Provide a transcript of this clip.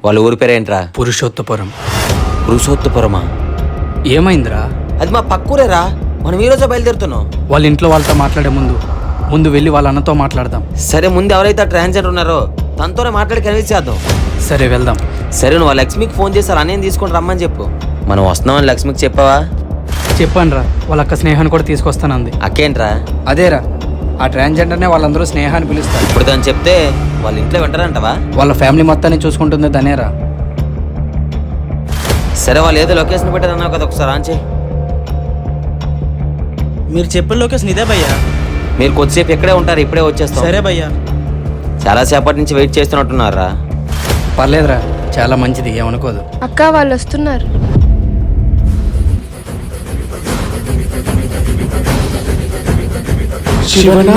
వాళ్ళ ఊరి పేరేంట్రా? పురుషోత్తపురం. పురుషోత్తపురమా? ఏమైందిరా? అది మా పక్కూరేరా. మనం ఈ రోజే బయలుదేరుతున్నాం. వాళ్ళ ఇంట్లో వాళ్ళతో మాట్లాడే ముందు వెళ్ళి వాళ్ళ అన్నతో మాట్లాడదాం. సరే, ముందు ఎవరైతే ట్రాన్స్జెండర్ ఉన్నారో తనతోనే మాట్లాడి కన్విన్స్ చేద్దాం. సరే వెళ్దాం. సరే, నువ్వు లక్ష్మికి ఫోన్ చేస్తారు అన్నయ్యని తీసుకొని రమ్మని చెప్పు. మనం వస్తున్నామని లక్ష్మికి చెప్పావా? చెప్పానురా, వాళ్ళ అక్క స్నేహాన్ని కూడా తీసుకొస్తానంది. అక్కేంట్రా? అదేరా, ఆ ట్రాన్స్జెండర్నే వాళ్ళందరూ స్నేహాన్ని పిలుస్తారు. ఇప్పుడు దాన్ని చెప్తే వాళ్ళ ఇంట్లో వింటారంటవా? వాళ్ళ ఫ్యామిలీ మొత్తాన్ని చూసుకుంటుంది దనేరా. సరే, వాళ్ళు ఏదో లొకేషన్ పెట్టారన్నావు కదా, ఒకసారి ఆన్ చేయి. మీరు చెప్పిన లొకేషన్ ఇదే భయ్యా. మీరు కొద్దిసేపు ఇక్కడే ఉంటారు, ఇప్పుడే వచ్చేస్తాం. సరే భయ్యా. చాలా సేపటి నుంచి వెయిట్ చేస్తున్నట్టున్నారా? పర్లేదురా, చాలా మంచిది, ఏమనుకోదు. అక్క వాళ్ళు వస్తున్నారు. శివనా